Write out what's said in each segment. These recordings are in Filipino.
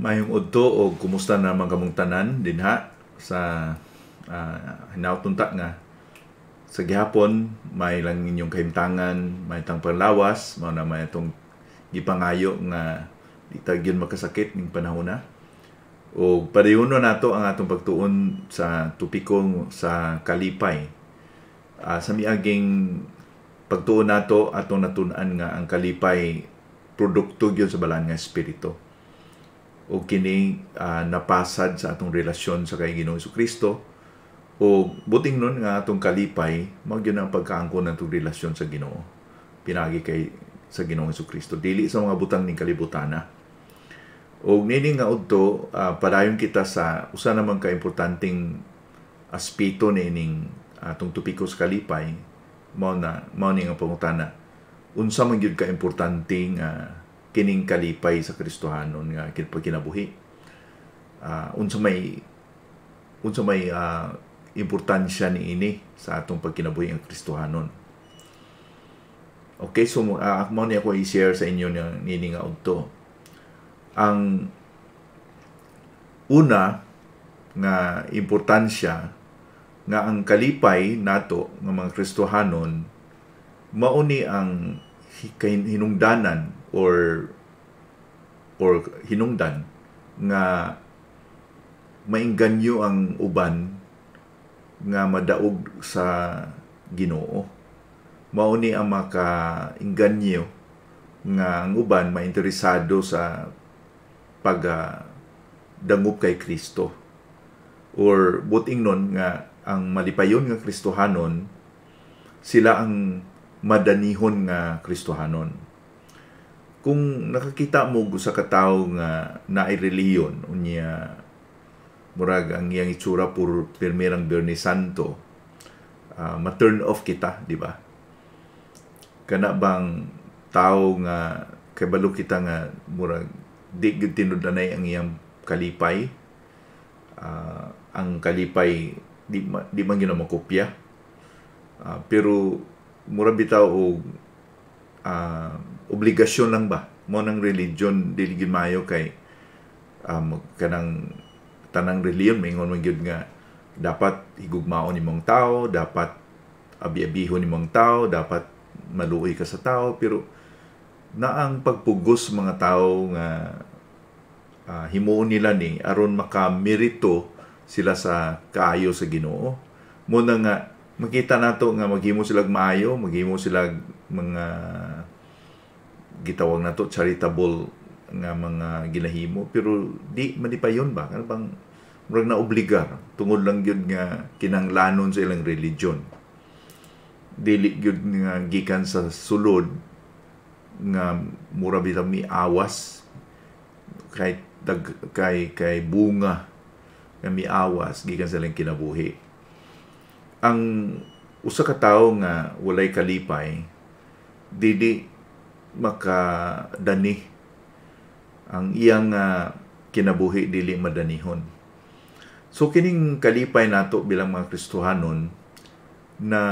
Mayong udto o kumusta naman kamong tanan dinha sa hinaut-unta nga sa gihapon may lang inyong kahimtangan, may tang panlawas, mao na may itong gipangayo nga di ta gyud makasakit ning panahon na. O padayon nato ang atong pagtuon sa topiko sa kalipay. Sa miaging pagtuon nato atong natun-an nga ang kalipay produkto gyud sa balaan nga espiritu. O kini napasad sa atong relasyon sa kay Ginoong Jesucristo o buting nun nga atong kalipay mao gyud ang pagkaangkon natong relasyon sa Ginoo pinagi kay sa Ginoong Jesucristo dili sa mga butang ning kalibutana. O nini nga udto padayon kita sa usa naman ka importanteng aspeto nining atong topiko sa kalipay mao ni nga pangutana unsa man gyud ka importante nga kining kalipay sa Kristohanon nga kinabuhi. Unsa may importansya niini sa atong pagkinabuhi ang Kristohanon. Okay, so mao ni ako i-share sa inyo nini nga udto. Ang una nga importansya nga ang kalipay nato nga mga Kristohanon mao ni ang hinungdanan or hinungdan nga maingganyo ang uban nga madaog sa Ginoo. Mao ni ang makaingganyo nga ang uban mainteresado sa pagdangop kay Kristo. Or buting nun nga ang malipayon nga Kristohanon sila ang madanihon nga Kristohanon. Kung nakakita mo sa katawo nga naay reliyon unya murag ang iyang itsura puro pirmirang Biyernes Santo, ma-turn off kita, di ba? Kana bang tao nga kabalo kita nga murag di gyud tinud-anay ang iyang kalipay, ang kalipay di man gyud makopya, pero murag bitaw og obligasyon lang ba mo ng religion dili gyud maayo kay kanang tanang reliyon maingon man gyud nga dapat higugmaon nimong tao, dapat abi-abihon nimong tao, dapat maluoy ka sa tao, pero na ang pagpugos mga tao nga himuon nila ni aron makamerito sila sa kaayo sa Ginoo. Muna nga makita nato nga maghimo sila maayo, maghimo sila mga gitawag nato charitable nga mga ginahimo, pero di malipayon ba ano bang murag na obligar tungod lang gyud nga kinahanglanon sa ilang religion, dili gyud nga gikan sa sulod nga mura bitaw miawas kay bunga nga miawas gikan sa ilang kinabuhi. Ang usa ka tawo nga walay kalipay dili makadani, ang iyang kinabuhi dili madanihon. So kining kalipay nato bilang mga Kristohanon na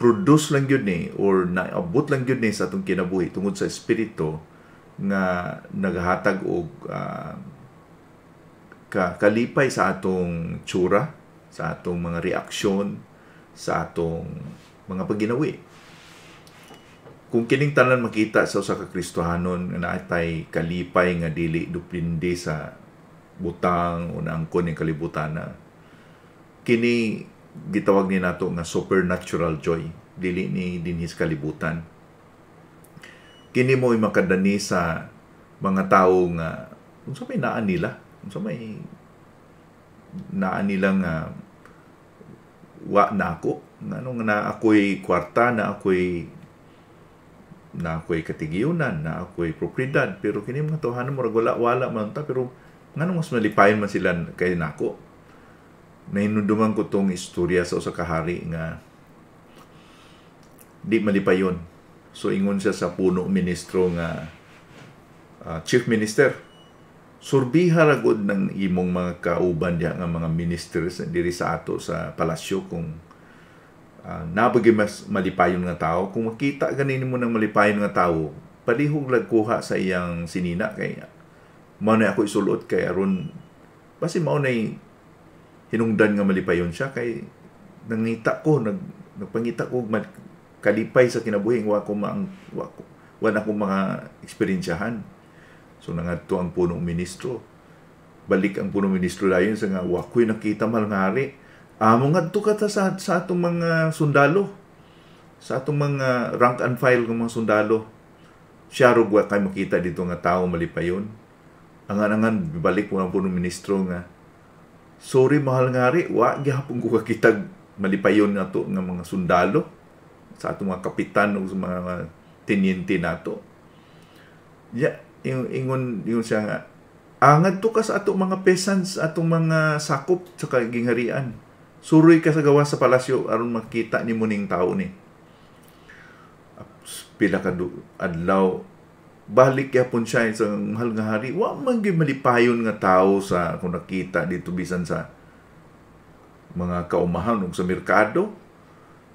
produce lang gyud ni or naabot lang gyud ni sa atong kinabuhi tungod sa espiritu nga nagahatag og kalipay sa atong tsura, sa atong mga reaksyon, sa atong mga pagginawi. Kung kining tanan makita sa usa ka Kristohanon nga naatay kalipay nga dili dupindi sa butang o naangkon ning kalibutan, kini gitawag ni nato nga supernatural joy, dili ni dinhis kalibutan. Kini mo'y makadani sa mga tawo nga unsa may naan nila, unsa may naan nila nga wa na ako, ngano nga na ako'y kwarta, na ako'y katigiyunan, na ako'y propriedad, pero kini mga tawhanon murag wala man ta, pero ngano mas malipayon man sila kay nako. Nahinumduman ko tong istorya sa usa ka hari nga di malipayon. So ingon siya sa puno ministro nga chief minister, surbiha ra gud ng imong mga kauban diha nga mga ministers diri sa ato sa palasyo kung nabagi mas malipayon nga tao. Kung makita ganin mo ng malipayon nga tao, palihog lag kuha sa iyang sinina kay mao na ako isulot kay aron basi mao na hinungdan nga malipayon siya kay nangita ko nagpangita ko kalipay sa kinabuhi wa ko mga eksperyensyahan. So nangadto ang punong ministro. Balik ang punong ministro dayon sa nga wa ko'y nakita malngari. Amo ngadto ka sa atong mga sundalo. Sa atong mga rank and file ng mga sundalo. Siya ro wa kay makita dito nga tawo malipayon. Angan-angan balik mo ang punong ministro nga sorry mahal ngari, wa gyapon ko kakitag malipayon nato nga mga sundalo sa atong mga kapitan o sa mga teniente nato. Ya, ingon siya nga, angad to ka sa atong mga peasants, atong mga sakop sa gingharian. Suroy ka sa gawa sa palasyo aron makita ni mo ning tao ni. Pila ka adlaw balik yapon siya sa mahal nga hari, wa man gyud malipayon nga tao sa kung nakita dito bisan sa mga kaumahan ug sa merkado.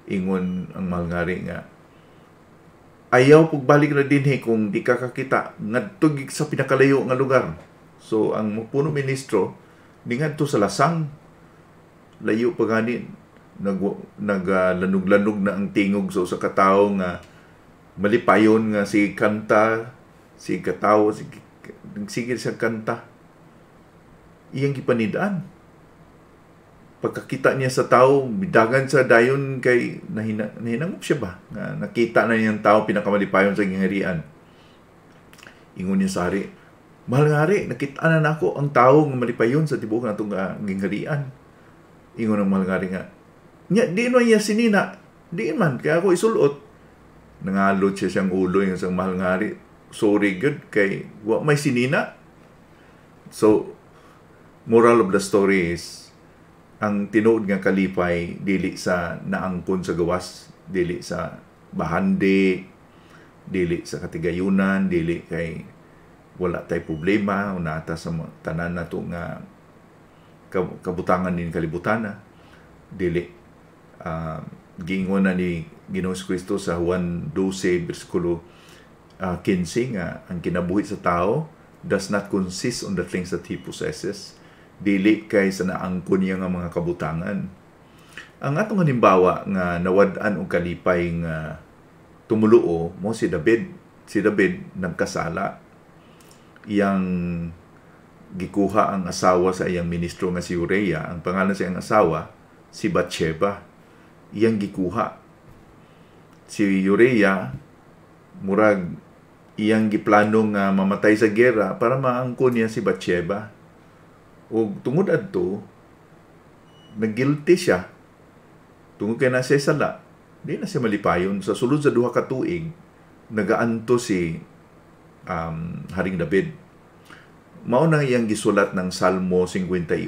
Ingon ang mahal nga hari nga ayaw pagbalik na dinhi kung di ka kakita ngadto sa pinakalayo nga lugar. So ang puno ministro di ngadto sa lasang layo pa gani naglanog-lanog na ang tingog sa usa ka tawo nga malipayon nga si kanta si katawo, sige sa kanta. Iyang gipanidaan. Pagkakita niya sa tao, bidagan sa dayon kay nahinangop siya ba? Nakita na niyang tao pinakamalipayon sa gingharian. Ingon niya sa hari, mahal nga hari, nakita na nako ang tao nga malipayon sa tibuok na itong gingharian. Ingon ang mahal nga hari nga, di man niya sinina, di man, kaya ako isulot. Nangalot siya siyang ulo yung isang mahal nga hari. Sorry good kay wa may sinina. So moral of the story is ang tinuod nga kalipay dili sa naangkon sa gawas, dili sa bahandi, dili sa katigayunan, dili kay wala tay problema o nata sa tanan nato nga kabutangan din kalibutan dili giingon na ni Ginoong Kristo sa Juan 12 bersikulo 15 nga ang kinabuhi sa tao does not consist on the things that he possesses. Dili kay sa naangkon niya nga mga kabutangan. Ang atong halimbawa nga nawad-an og kalipay nga tumuluo mo si David. Si David nagkasala. Iyang gikuha ang asawa sa iyang ministro nga si Uriah. Ang pangalan sa iyang asawa si Bathsheba. Iyang gikuha. Si Uriah murag iyang giplano nga mamatay sa gera para maangkon niya si Bathsheba. O tungod adto nag-guilty siya. Tungod kay na siya sala, di na siya malipayon. Sa sulod sa duha ka tuig, nagaanto si Haring David. Mao nang iyang gisulat ng Salmo 51.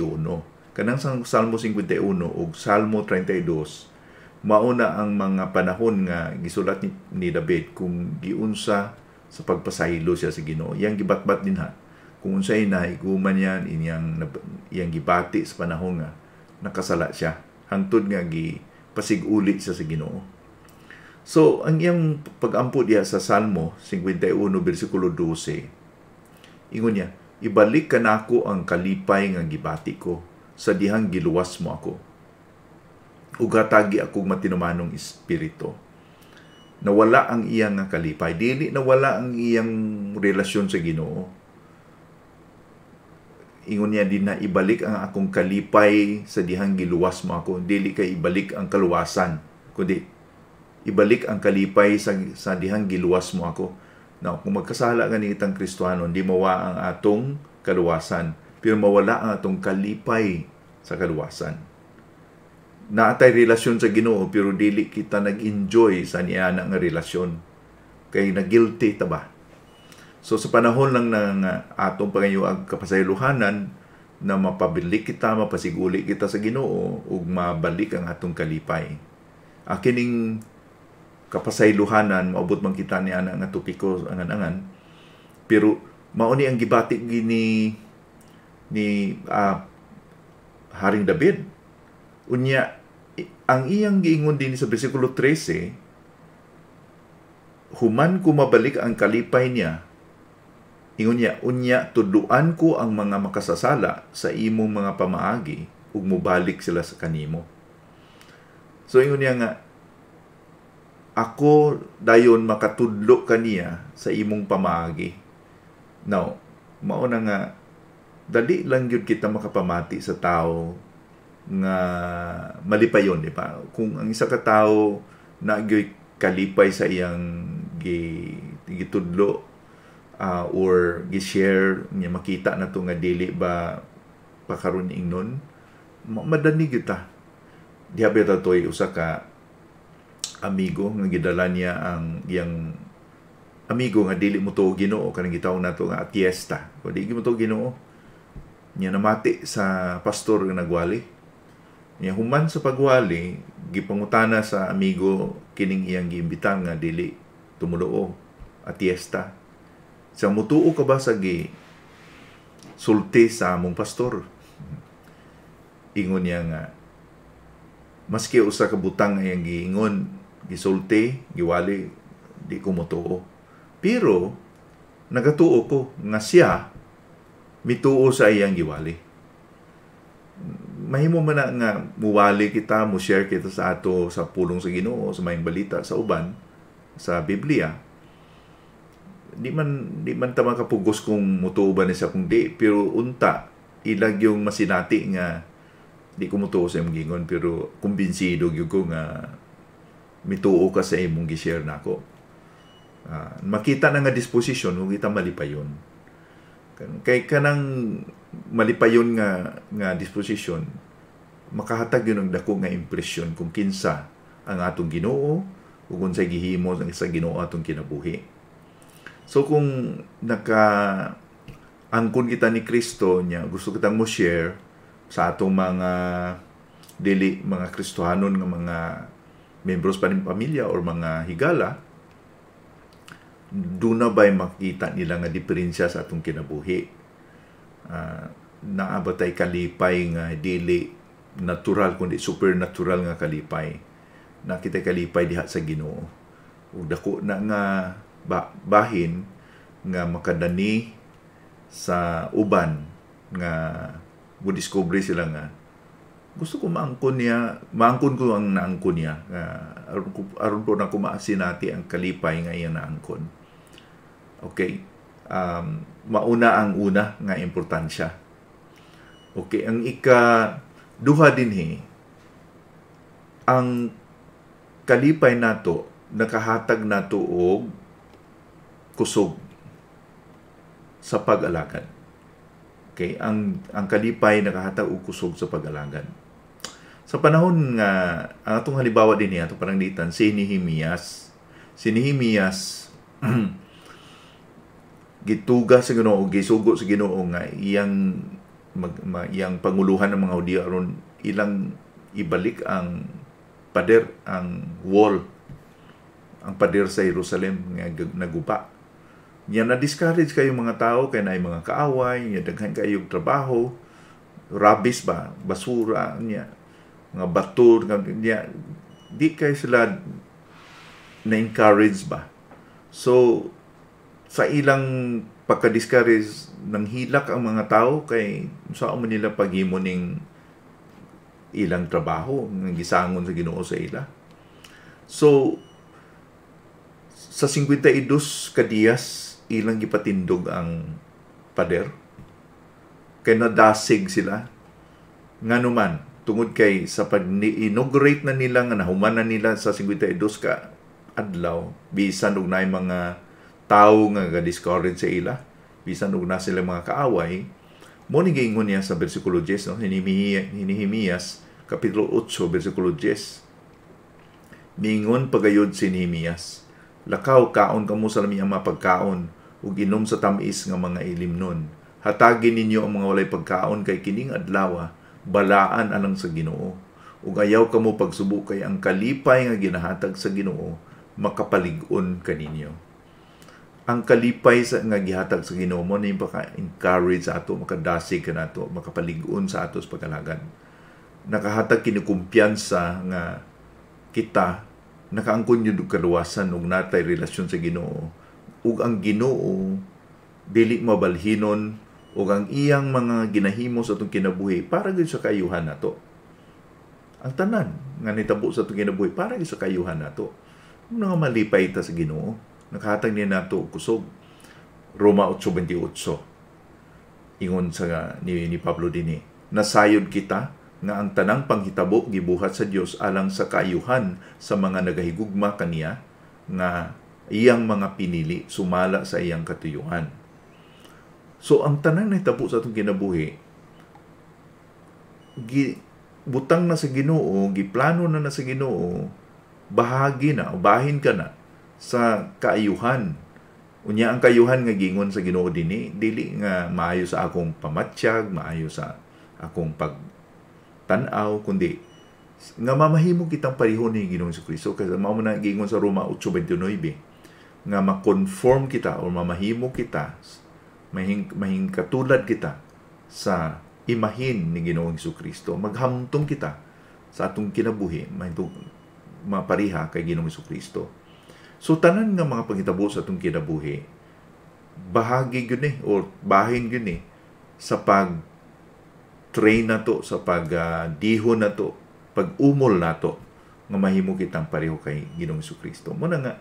Kanang Salmo 51 ug Salmo 32, mao na ang mga panahon nga gisulat ni David kung giunsa sa pagpasaylo siya sa Ginoo. Iyang gibatbat din kung unsay nahiguman niya iyang gibati sa panahon nga nakasala siya hangtod nga pasig-uli siya sa Ginoo. So ang iyang pag-ampo diha sa Salmo 51 bersikulo 12, ingon niya, ibalik kanako ang kalipay nga gibati ko sa dihang giluwas mo ako. Ug hatagi akong matinumanong espiritu. Nawala ang iyang kalipay, dili nawala ang iyang relasyon sa Ginoo. Ingon niya din na ibalik ang akong kalipay sa dihang giluwas mo ako. Dili kay ibalik ang kaluwasan, kundi ibalik ang kalipay sa dihang giluwas mo ako. Now, kung magkasala nga itang Kristiyano, hindi mawa ang atong kaluwasan, pero mawala ang atong kalipay sa kaluwasan. Naatay relasyon sa Ginoo pero dili kita nag-enjoy sa niya nga relasyon kay na-guilty ta ba. So sa panahon lang ng atong pangayuag kapasaylohanan na mapabilik kita, mapasiguli kita sa Ginoo ug mabalik ang atong kalipay. Akining kapasaylohanan maabot man kita ni ana nga topiko angan-angan, pero mao ni ang gibati ni Haring David. Unya ang iyang giingon din sa bersikulo 13, human ko mabalik ang kalipay niya, Ingon niya, unya tudluan ko ang mga makasasala sa imong mga pamaagi ug mobalik sila sa kanimo. So ingon niya nga, ako dayon makatudlo kaniya sa imong pamaagi. Now, mao na nga dali lang gyud kita makapamati sa tao nga malipayon, di ba? Kung ang isa ka tawo na gyud kalipay sa iyang gitudlo or gi-share niya, makita na to nga dili ba pakaron ingnon, madani gyud ta. Diha beta toy usa ka amigo nga gidala niya ang iyang amigo nga dili mo to Ginoo, kanang gitawag nato nga atiesta. O dili mo to Ginoo, niya namati sa pastor nga nagwali. Niya human sa pagwali, gipangutana sa amigo kining iyang giimbitan nga dili tumuluo atiesta. Sa mutuo ka ba sa sulti sa among pastor? Ingon niya nga, maski usa ka butang nga iyang giingon, gisulti, giwali, di ko mutuo. Pero nagatuo ko nga siya mituo sa iyang giwali. Mahimo man na nga muwali kita, mo share kita sa ato sa pulong sa Ginoo, sa mayang balita sa uban sa Biblia. Di man ta makapugos kung mutuo ba ni siya kung di, pero unta ilag yung masinati nga di ko mutuo sa imong gingon, pero kumbinsido gyud ko nga mituo ka sa imong gi-share nako. Makita na nga disposisyon kung kita malipayon. Kay kanang malipayon nga disposisyon, makahatag yun ang dako nga impresyon kung kinsa ang atong Ginoo o kung sa gihimo sa Ginoo atong kinabuhi. So kung angkon kita ni Kristo niya, gusto kitang mo share sa atong mga dili mga Kristohanon nga mga membros pa ng pamilya or mga higala, doon na ba'y makita nila nga diferensya sa atong kinabuhi? Naabatay kalipay nga dili natural, kundi supernatural nga kalipay. Nakita kalipay diha sa Ginoo. O dako na nga bahin nga makadani sa uban nga mo discover sila nga gusto ko maangkon ko ang naangkon niya, aron ko na kumaasinati ang kalipay nga iya naangkon. Okay, mauna ang una nga importansya. Okay, ang duha dinhi, ang kalipay nato nakahatag nato og kusog sa pag-alagad. Okay, ang kalipay nakahatag og kusog sa pag-alagad. Sa panahon nga, ang atong halimbawa din niya, atong pananglitan, si Nehemias. Si Nehemias, gituga sa Ginoo, gisugo sa Ginoo nga iyang panguluhan ng mga Hudiyo aron ilang ibalik ang pader, ang wall, ang pader sa Jerusalem nga naguba. Niya na-discourage kayo mga tao, kaya na mga kaaway, niya daghan kayong trabaho, rubbish ba, basura, niya, mga batur, niya, di kayo sila na-encourage ba. So, sa ilang pagka-discourage, nang hilak ang mga tao, kay saan mo nila paghimo ning ilang trabaho, ng gisangon sa Ginoo sa ila. So, sa 52 kadiyas, ilang gipatindog ang pader. Kay nadasig sila. Nga naman, tungod kay sa pag-inaugurate na nila, nga nahuman na nila sa 52 ka adlaw, bisan og naay mga tao nga ga-discourage sa ila, bisan og na sila mga kaaway, mo ni giingon niya sa bersikulo 10, no? Nehemias, kapitulo 8, bersikulo 10. Mingon pagayod si Nehemias, lakaw kaon kamo sa laming mga pagkaon, ug inom sa tamis nga mga ilimnon. Hatagin ninyo ang mga walay pagkaon kay kining adlaw, balaan alang sa Ginoo. Ug ayaw kamo pagsubok kay ang kalipay nga ginahatag sa Ginoo makapalig-on kaninyo. Ang kalipay nga gihatag sa Ginoo mo ni paka-encourage sa ato, makadasig ka nato, makapalig-on sa ato sa pagalagan. Nakahatag kini kumpiyansa nga kita nakaangkon yun kaluwasan ug natay relasyon sa Ginoo. Ug ang Ginoo dili mabalhinon o ang iyang mga ginahimo sa atong kinabuhi para gyud sa kayuhan nato. Ang tanan nga nitabo sa atong kinabuhi para gyud sa kayuhan nato. Mga malipay ta sa Ginoo, nakahatag niya nato og kusog. Roma 8:28 ingon sa ni Pablo dinhi, nasayod kita nga ang tanang panghitabo gibuhat sa Dios alang sa kaayuhan sa mga nagahigugma kaniya nga iyang mga pinili sumala sa iyang katuyuhan. So ang tanang nahitabo sa atong kinabuhi butang na sa Ginoo, giplano na sa Ginoo, bahagi na o bahin ka na sa kaayuhan. Unya ang kayuhan nga gingon sa Ginoo dinhi, dili nga maayo sa akong pamatsyag, maayo sa akong pagtan-aw, kundi nga mamahimo kitang parehon ni Ginoong Jesucristo. Kasi mao na gingon sa Roma 8:29 nga ma-conform kita o mamahimo kita, mahing katulad kita sa imahin ni Ginoong Jesucristo. Maghamtong kita sa atong kinabuhi, mapariha kay Ginoong Jesucristo. So tanan nga mga panghitabo sa atong kinabuhi, bahagi gyud o bahin gyud sa pag-train nato, sa pag-dihon nato, pag-umol nato nga mahimo kitang pareho kay Ginoong Jesucristo. Mo na nga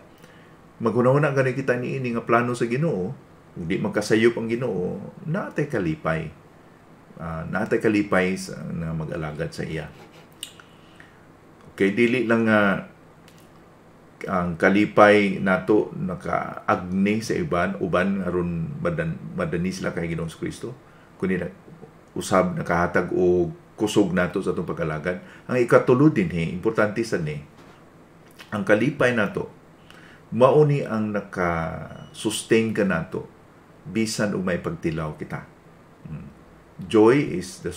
maghuna-una gani kita niini nga plano sa Ginoo, ug di magkasayop ang Ginoo, natay kalipay. Natay kalipay na mag-alagad sa iya. Okay, dili lang ang kalipay nato naka-agni sa uban aron madani sila kay Ginoong Jesucristo, kundi usab nakahatag og kusog nato sa atong pag-alagad. Ang ikatulo dinhi, importante sa ni, ang kalipay nato mao ni ang naka-sustain ka nato bisan og may pagtilaw kita. Joy is the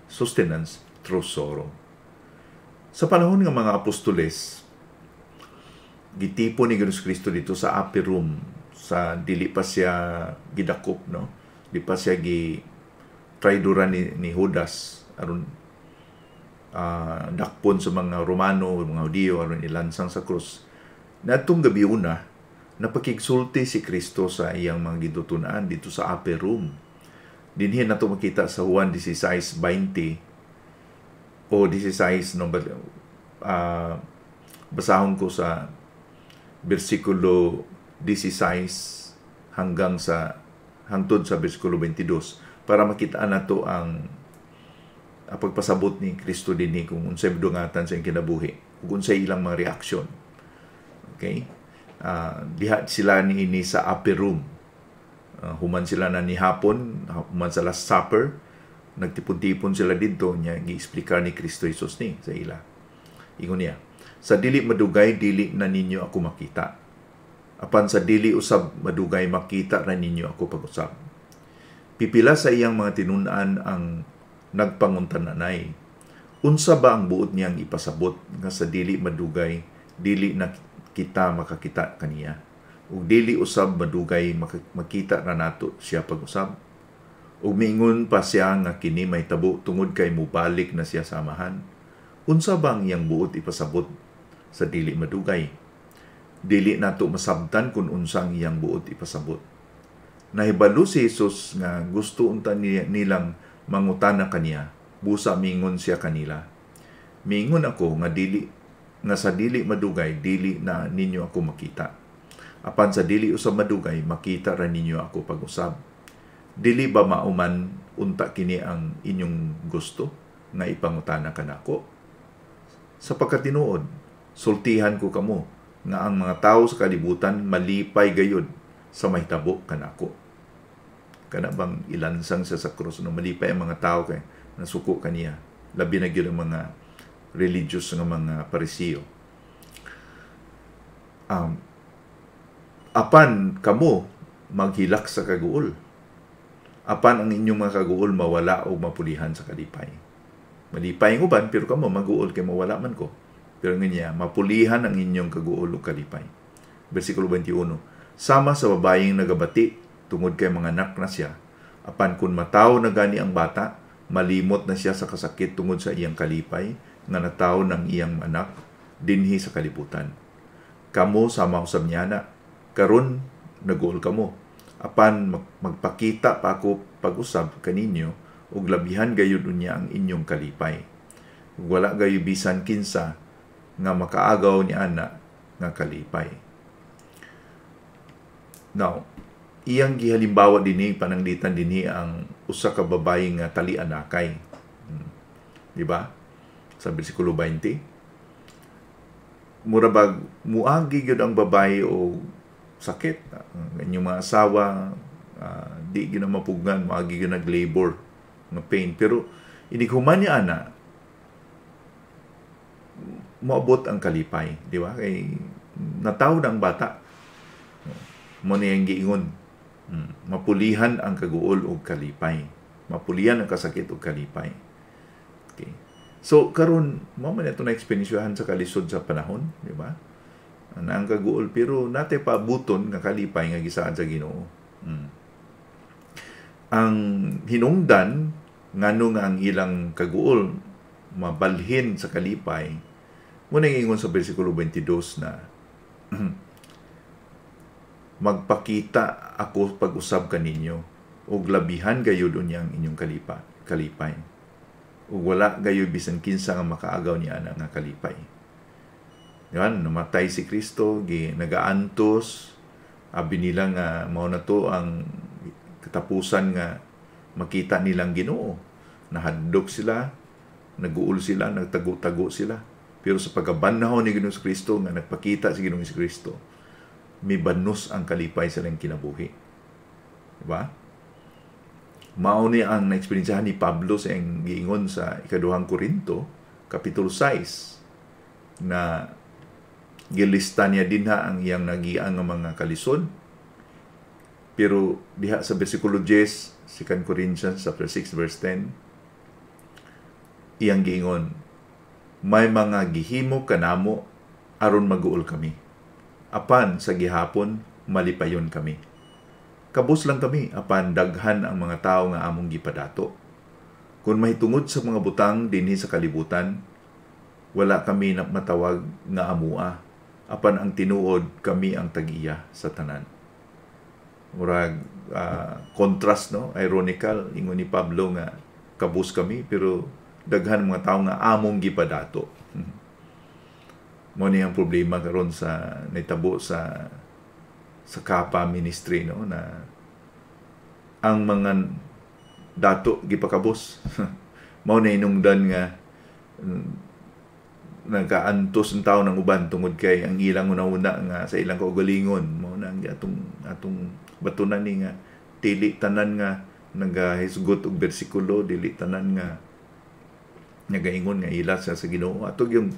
sustenance through sorrow. Sa panahon ng mga apostoles, gitipo ni Ginoong Jesucristo dito sa upper room, sa dili pa siya gidakop, no? Di pa siya traidoran ni Judas aron dakpon sa mga Romano, mga Hudiyo aron ilansang sa krus. Natong gabi una, napakigsulti si Kristo sa iyang mga gitutunaan dito sa upper room. Dinhi nato makita sa Juan 16:20 o 16 basahon ko sa versikulo 16 hangtod sa versikulo 22 para makita nato ang pagpasabot ni Kristo dinhi kung unsay dungatan sa kinabuhi ug unsay ilang mga reaksyon. Okay? Diha sila niini sa upper room. Human sila na ni hapon, human sa Last Supper, nagtipon-tipon sila dito niya gi-explicar ni Kristo Jesus ni sa ila. Ingon niya, sa dili madugay dili na ninyo ako makita. Apan sa dili usab madugay makita ra ninyo ako pag-usab. Pipila sa iyang mga tinun-an ang nagpanguntananay. Unsa ba ang buot niyang ipasabot nga sa dili madugay dili na kita makakita kaniya? Ug dili usab madugay makita ra nato siya pag-usab. Ug miingon pa siya nga kini may tabo tungod kay mubalik na siya sa amahan. Unsa bang iyang buot ipasabot sa dili madugay? Dili nato masabtan kung unsang iyang buot ipasabot. Nahibalo si Jesus nga gusto unta nilang mangutana kaniya. Busa miingon siya kanila, miingon ako nga sa dili madugay dili na ninyo ako makita. Apan sa dili usab madugay makita ra ninyo ako pag-usab. Dili ba mauman unta kini ang inyong gusto nga ipangutana kanako? Sa pagkatinuod, sultihan ko kamo nga ang mga tawo sa kalibutan malipay gayud sa mahitabo kanako. Kana bang ilansang sa krus no malipay ang mga tawo kay nasuko kaniya. Labi na gyud ang mga religious nga mga Parisiyo. Apan kamo maghilak sa kaguol. Apan ang inyong mga kaguol mawala o mapulihan sa kalipay. Malipay ang uban pero kamo maguol kay mawala man ko. Pero nganya mapulihan ang inyong kaguol o kalipay. Versikulo 21. Sama sa babayeng nagabati tungod kay mga anak na siya. Apan kun mataw na gani ang bata, malimot na siya sa kasakit tungod sa iyang kalipay nga nataw ng iyang anak dinhi sa kalibutan. Kamo sama usab niya na karon naguol kamo. apan magpakita pa ako pag-usab kaninyo ug labihan gayud unya ang inyong kalipay. Wala gayo bisan kinsa nga makaagaw ni ana nga kalipay. Now, iyang gihalimbawa dinhi pananglitan dinhi ang usa ka babayi nga tali-anakay. Di ba? Sa bersikulo 20. Murabag muagi gyud ang babayi o sakit. Inyong mga asawa di gyud na mapugnan, muagi gyud nag-labor nga pain. Pero inighuman niya ana moabot ang kalipay, di ba? Kay nataw ang bata. Mo niyang giingon. Mapulihan ang kaguol ug kalipay. Mapulihan ang kasakit ug kalipay. Okay. So karon mo man ito na eksperyensyahan sa kalisod sa panahon, di ba? Ang kaguol pero nate pa buton nga kalipay nga gisaad sa Ginoo. Ang hinungdan ngano nga ang ilang kaguol mabalhin sa kalipay mo nang ingon sa bersikulo 22 na magpakita ako pag-usab kaninyo ug labihan gayud unya ang inyong kalipay. Ug wala gayud bisan kinsa nga makaagaw ni ana nga kalipay. Yan, namatay si Kristo, nagaantos, abi nila nga mao na to ang katapusan nga makita nilang Ginoo. Nahadlok sila, naguul sila, nagtago-tago sila. Pero sa pagkabanahon ni Ginoong Kristo nga nagpakita si Ginoong Kristo, may banos ang kalipay sa ilang kinabuhi. Diba? Mao ni ang na-experiencehan ni Pablo sa iyang giingon sa ikaduhang Korinto, Kapitulo 6, na gilista niya dinha ang iyang nagiang nga mga kalisod. Pero diha sa bersikulo 10, 2 Corinthians chapter 6 verse 10, iyang giingon, may mga gihimo kanamo aron maguol kami. Apan sa gihapon malipayon kami. Kabus lang kami apan daghan ang mga tao nga among gipadato. Kung mahitungod sa mga butang dinhi sa kalibutan, wala kami na matawag nga amua. Apan ang tinuod kami ang tag-iya sa tanan. Murag contrast, no? Ironical, ingon ni Pablo nga kabus kami pero daghan mga tao nga among gipadato. Mo ni ang problema karon sa naitabo sa Kapa ministry, no, na ang mga dato gipakabos. Mao na inungdan nga nagaantos ang tao ng uban tungod kay ang ilang una-una nga sa ilang kaugalingon. Mao na ang atong batunan ni nga dili tanan nga nagahisgot og bersikulo, dili tanan nga nagaingon nga ila sa Ginoo. Atog yung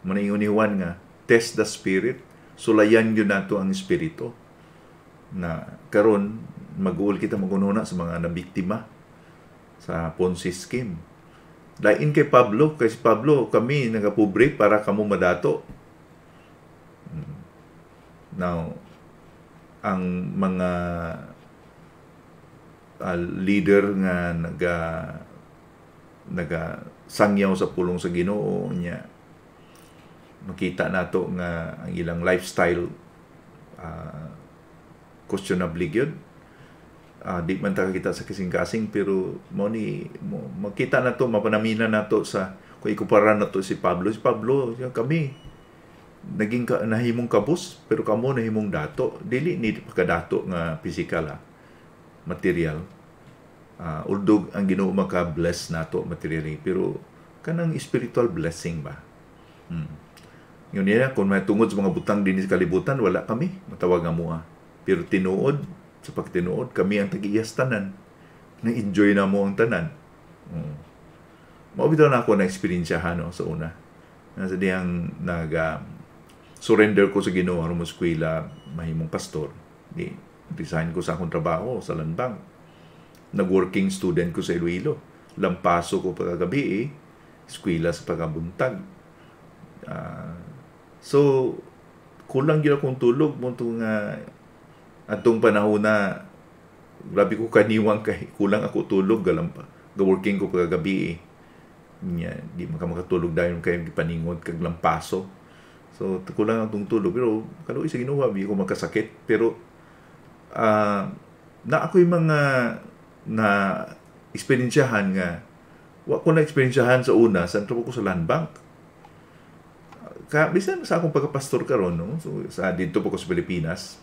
manaingon ni Juan nga test the spirit, sulayan yun nato ang espiritu na karon mag-uol kita magununa sa mga nabiktima sa Ponzi scheme. Lain kay Pablo, kasi Pablo kami nagapobre para kamo madato. Now ang mga leader nga naga sangyaw sa pulong sa Ginoo niya, makita nato nga ang ilang lifestyle questionably gyud. Di man ta kita sa kasing-kasing pero makita nato, mapanaminan nato sa kung ikumpara nato si Pablo kami naging nahimong kabus pero kamo nahimong dato, dili ni pagkadato nga physical material. Although ang Ginoo maka-bless nato materially pero kanang spiritual blessing ba. Yun niya, kung may tungod sa mga butang din sa kalibutan, wala kami, matawag nga mua. Pero tinuod, sa pagtinuod, kami ang tag-iyas tanan. Na-enjoy na mo ang tanan. Maubitaw na ako na-experiensyahan sa una. Nasa diyang surrender ko sa Ginoo, aron mo eskwela, mahimong pastor. Resign ko sa akong trabaho sa Landbang. Nag-working student ko sa Iloilo. Lampaso ko pagkagabi, eskwela sa pagkabuntag. So, kulang yun akong tulog mo itong atong panahon na grabe ko kaniwang kay kulang ako tulog ga-working ko pagkagabi di makatulog dahil kayo paningod kag lampaso. So kulang akong tulog pero kaluoy sa Ginoo di ko makasakit pero na ako'y mga na eksperyensyahan nga wa ko na eksperyensyahan sa una sa trabaho ko sa land bank. Bisan sa akong pagkapastor karon, no? So sa dito po ko sa Pilipinas,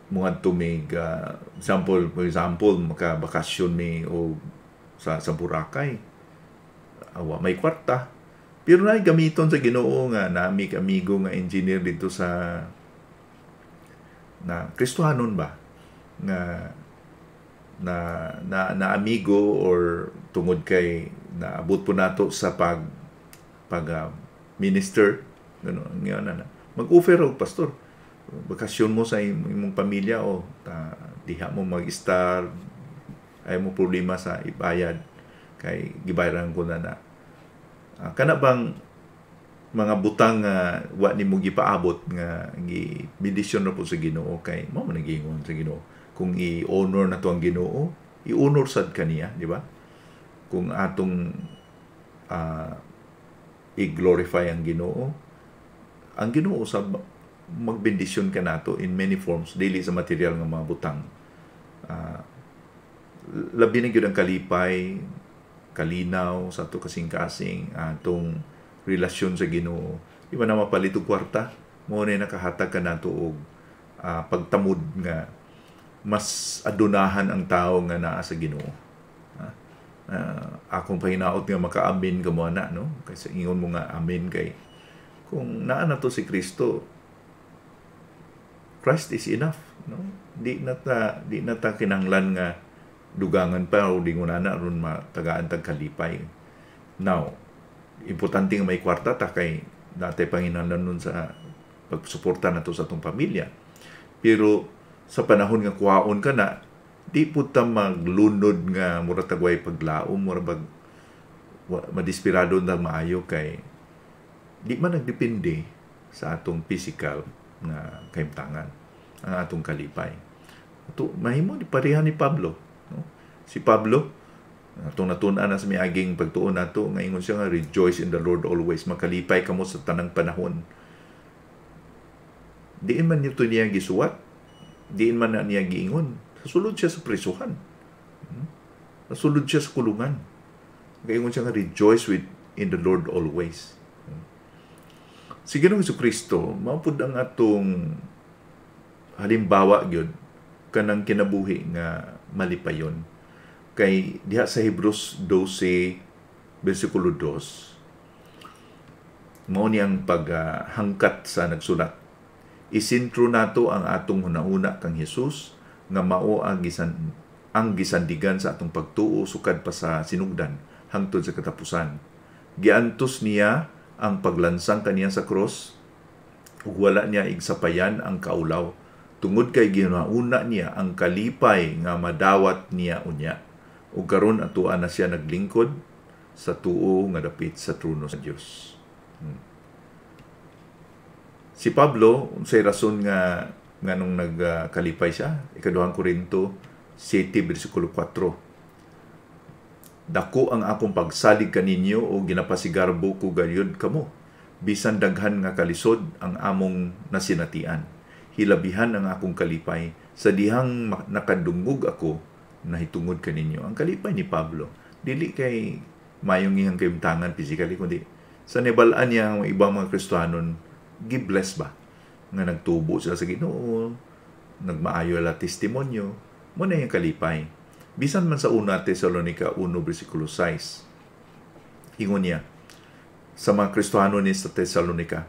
mga tumig for example makabakasyon mi o sa Boracay, may kwarta, pero na gamiton sa Ginoo nga nami amigo nga engineer dito sa na Kristohanon ba nga na amigo or tungod kay naabot po nato sa pag minister gano'n nga mag-offer og pastor, bakasyon mo sa imong pamilya o diha mo mag-star, ay mo problema sa ibayad kay gibayaran ko na kana bang mga butang nga wa nimo gipaabot nga gibendisyon na po sa Ginoo kay mao man nagingon sa Ginoo kung i-honor na to ang Ginoo, i-honor sad kaniya, di ba? Kung atong i-glorify ang Ginoo sa magbendisyon ka nato in many forms, dili sa material nga mga butang. Labi na gyud ang kalipay, kalinaw sa ato kasing-kasing atong relasyon sa Ginoo. Di ba na mapalit og kwarta? Mo na nakahatag ka nato og pagtamod nga mas adunahan ang tao nga naa sa Ginoo. Akong pahinaot nga maka-amin ka mo na, no? Kasi ingon mo nga amin kay kung naa na to si Kristo, Christ is enough, no? Di na ta kinahanglan nga dugangan pa o dingunana aron matagaan tag kalipay. Now, importante nga may kwarta ta kay dati panginahanglan nun sa pagsuporta nato sa atong pamilya. Pero sa panahon nga kuhaon ka na, di po ta maglunod nga mura tagway paglaom, mura madispirado na maayo kay di man nagdepende sa atong physical na kahimtangan ang atong kalipay. Mahimo ni pareha ni Pablo, no? Si Pablo atong natun-an na sa miaging pagtuon nato nga ingon siya nga rejoice in the Lord always, makalipay kamo sa tanang panahon. Diin man nito niya gisuwat, diin man na niya giingon, nasulod siya sa prisuhan, nasulod siya sa kulungan. Gaingon siya nga rejoice in the Lord always. Si Ginoong Jesucristo maupod ang atong halimbawa gyud kanang kinabuhi nga malipayon. Kay diha sa Hebrews 12 bersikulo 2 mao ni ang paghangkat sa nagsulat. Isintro nato ang atong hunahuna kang Hesus nga mao ang gisandigan sa atong pagtuo sukad pa sa sinugdan hangtod sa katapusan. Giantos niya ang paglansang kaniya sa cross ug wala niya igsapayan ang kaulaw tungod kay ginauna niya ang kalipay nga madawat niya unya ug karon atuan na siya naglingkod sa tuo nga dapit sa trono sa Dios. Si Pablo, unsay rason nga nung nagkalipay siya? Ikaduhang Korinto 7 bersikulo 4. Dako ang akong pagsalig kaninyo o ginapasigarbo ko gayud kamo. Bisan daghan nga kalisod ang among nasinatian. Hilabihan ang akong kalipay sa dihang nakadungog ako nahitungod kaninyo. Ang kalipay ni Pablo, dili kay mayong iyang kahimtangan physically, kundi sa nibalaan niya ang ibang mga Kristohanon, gi-bless ba? Nga nagtubo sila sa Ginoo, nagmaayo la testimonyo, mo na yung kalipay. Bisan man sa una Tesalonica 1 bersikulo 6. Ingon niya, sa mga Kristohano ni sa Tesalonica,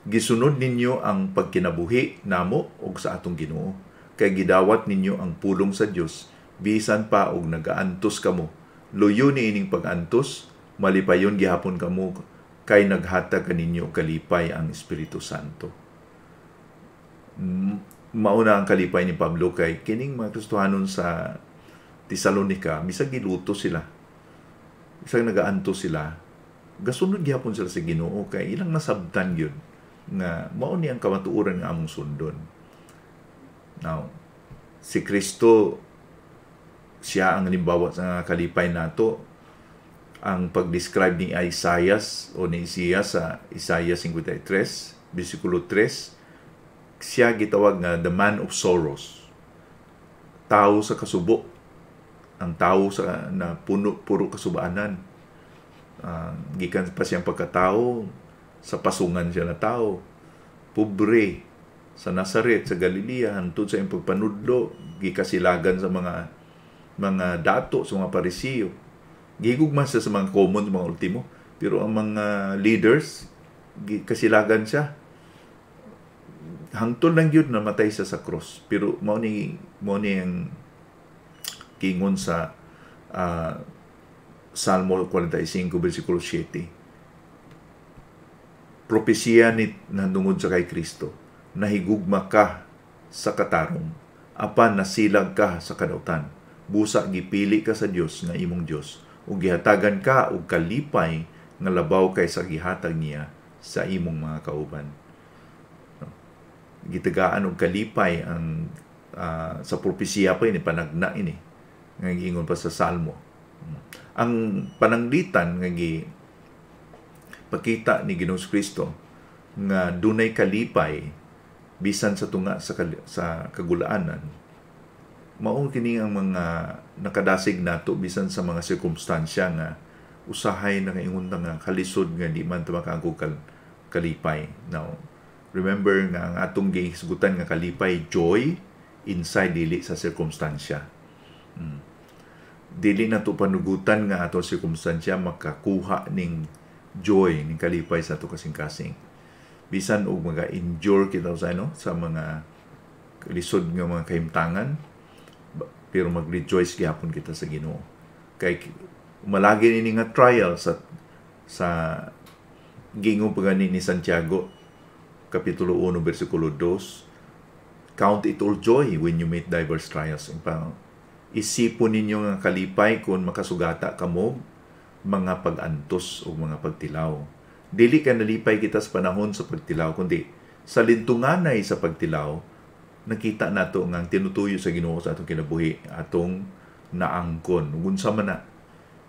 gisunod ninyo ang pagkinabuhi namo og sa atong Ginoo, kay gidawat ninyo ang pulong sa Dios, bisan pa og nagaantos kamo. Luyo ni ining pag-antos, malipayon gihapon kamo kay naghatag kaninyo kalipay ang Espiritu Santo. Mauna ang kalipay ni Pablo kay kining mga Kristohanon sa Tesalonica, bisag giluto sila, bisag nagaanto sila, gasunod gyapon sila sa Ginoo kay ilang nasabtan gyud nga mao ni ang kamatuoran nga among sundon. Now, si Kristo siya ang halimbawa sa kalipay nato. Ang pag-describe ni Isaiah o ni Isaiah sa Isaiah 53 bersikulo 3, siya gitawag nga the man of sorrows. Tao sa kasubo. Ang tao sa na puro kasubaanan. Gikan pa siyang pagkatao, sa pasungan siya na tao. Pobre sa Nazaret, sa Galilea, hantod sa iyang pagpanudlo, gikasilagan sa mga dato, sa mga parisiyo. Gihigugma siya sa mga common, mga ultimo. Pero ang mga leaders, kasilagan siya. Hangtod lang yun namatay siya sa cross. Pero mao ni ang kingon sa Salmo 45, versikulo 7. Propesya ni nandungod sa kay Kristo. Nahigugma ka sa katarong. Apan nasilag ka sa kadautan. Busa gipili ka sa Dios nga imong Dios. Ug gihatagan ka og kalipay nga labaw kay sa gihatag niya sa imong mga kauban. Gitagaan og kalipay ang sa propesya pa ini panagna ini nga giingon pa sa Salmo. Ang pananglitan nga pakita ni Ginoong Kristo nga dunay kalipay bisan sa tunga sa kagulaanan. Mao kini ang mga nakadasig nato bisan sa mga sirkumstansya nga usahay na ingon nga kalisod nga di man makaangkog kalipay. Now, remember nga ang atong gihisgutan nga kalipay, joy inside dili sa sirkumstansya. Dili na to panugutan nga ato sirkumstansya makakuha ning joy ning kalipay sa ato kasing-kasing. Bisan og mga-endure kita sa mga lisod nga mga kahimtangan, pero mag-rejoice gyapon kita sa Ginoo. Kay malagi ni nga trial sa gingon pa gani ni Santiago kapitulo 1 versikulo 2. Count it all joy when you meet diverse trials. Isipon ninyo nga kalipay kung makasugata kamo mga pag-antos o mga pagtilaw. Dili ka nalipay kita sa panahon sa pagtilaw, kundi sa lintunganay sa pagtilaw, nakita nato nga tinutuyo sa Ginoo sa atong kinabuhi, atong naangkon. Unsa man na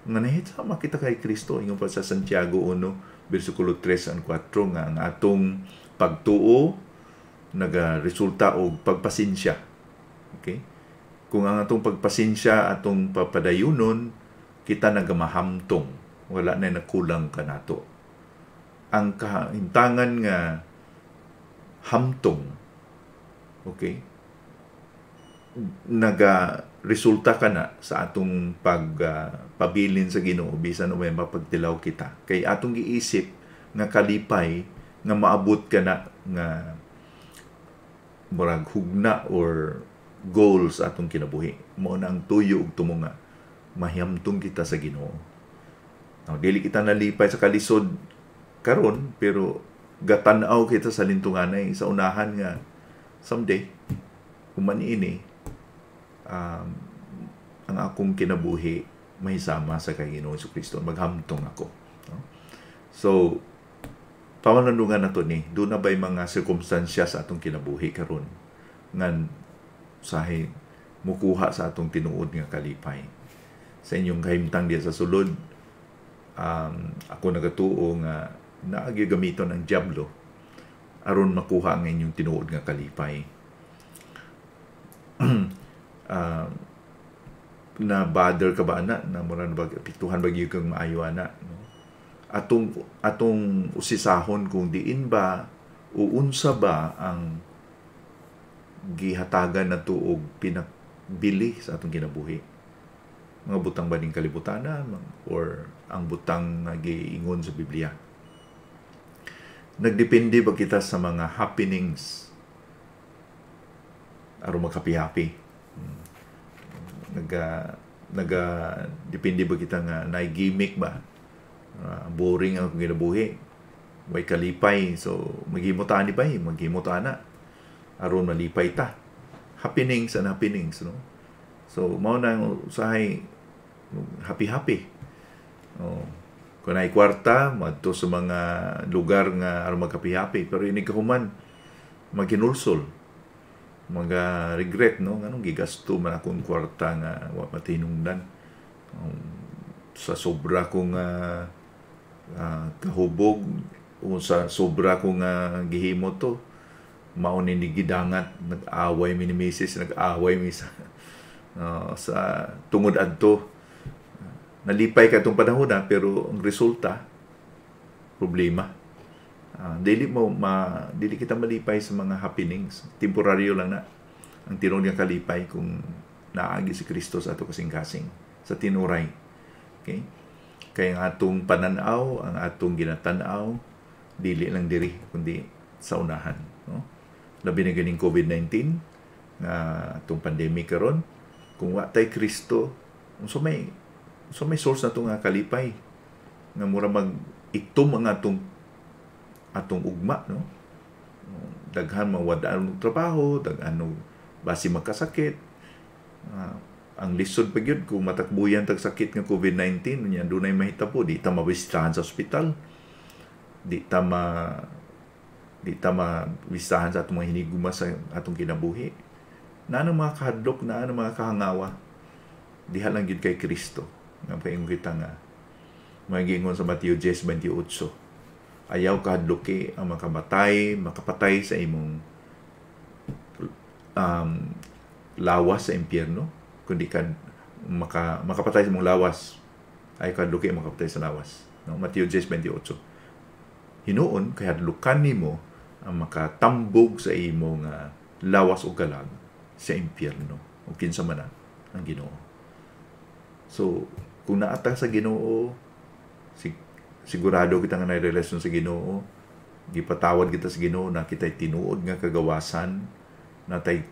nga nahita makita kay Kristo, ingon pa sa Santiago 1 versikulo 3 and 4 nga ang atong pagtuo nagaresulta og pagpasensya. Okay? Kung ang atong pagpasensya atong papadayunon, kita nagamahamtong, wala na nakulang ka nato. Ang kahintangan nga hamtong, okay, resulta ka na sa atong pabilin sa Ginoo bisan o may mapagtilaw kita. Kay atong giisip nga kalipay nga maabot ka na nga murag hugna or goal sa atong kinabuhi. Mao na ang tuyo ug tumo nga mahiamtong kita sa Ginoo. Now, dili kita nalipay sa kalisod karon, pero gatan-aw kita sa lintunganay sa unahan nga someday human ini ang akong kinabuhi mahisama sa kay Ginoong Kristo, maghamtong ako. No? So pamanandungan nato ni doon na ba'y mga sirkumstansya sa atong kinabuhi karon nga usahay mukuha sa atong tinuod nga kalipay. Sa inyong kahimtang diya sa sulod, ako nagatuo nga naagigamiton ng diablo aron makuha ang inyong tinuod nga kalipay. Na bother ka ba ana na mura na pituhan bagyo kang maayo ana, no? Atong usisahon kung diin ba o unsa ba ang gihatagan nato og pinakbili sa atong kinabuhi. Mga butang ba ning kalibutanan or ang butang nga giingon sa Biblia. Nagdepende ba kita sa mga happenings aron maghappy-happy? Depende ba kita nga naigimik ba? Boring ang ginabuhi. May kalipay. So, maghimutaan ni ba? Maghimutaan na. Aron malipay ta. Happenings and happenings, no? So, mao na ang usahay happy-happy. Kung ay kwarta, madto sa mga lugar nga aron maghappy-happy. Pero ini kahuman, maghinulsol. Mga regret, no? Anong gigasto man akong kwarta nga wa matinungdan. Sa sobra kong kahubog, o sa sobra kong gihimo to, mao ni gidangat, nag-away mi ni Mrs., nag-away mi sa tungod adto. Nalipay ka itong panahon na, pero ang resulta, problema. Dili kita malipay sa mga happenings. Temporaryo lang na. Ang tinuod nga kalipay kung naagi si Kristo sa ato kasing-kasing, sa tinuray. Okay? Kaya ang atong pananaw, ang atong ginatanaw, dili lang diri, kundi sa unahan. No? Labi na ganing COVID-19, nga atong pandemic karon, kung wa tay Kristo, so may source na itong kalipay, nga mura mag-itom ang atong ugma, no? Daghan mawadaan ng trabaho, daghan basi magkasakit. Ang lisod pa yun, kung matakbuyan tag sakit ng COVID-19, yan doon ay mahitabo, di ta mabisitahan sa ospital, di ta mabisitahan sa atong mga hiniguma sa atong kinabuhi. Na mga kahadlok, na mga kahangawa, diha lang yun kay Kristo. Nga paingon kita nga, magiingon sa Mateo 10:28, ayaw kahadloki ang makapatay sa imong lawas sa impyerno, kundi makapatay sa imong lawas, ay kahadloki ang makapatay sa lawas. No? Mateo 10:28. Hinuon, kay hadlukan nimo ang makatambog sa imong lawas o galag sa impyerno, o kinsa man ang Ginoo. So, kung naata sa Ginoo, sigurado kita nga na relasyon sa Ginoo, gipatawad kita sa Ginoo, na kita'y tinuod nga kagawasan, natay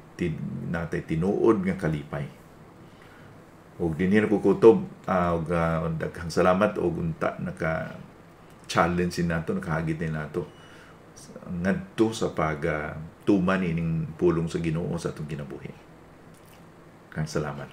tinuod nga kalipay. Og dinhi ko kutob, daghang salamat og unta naka-challenge nato, nakahagit nato ngadto sa pagtuman ining pulong sa Ginoo sa atong kinabuhi. Kang salamat.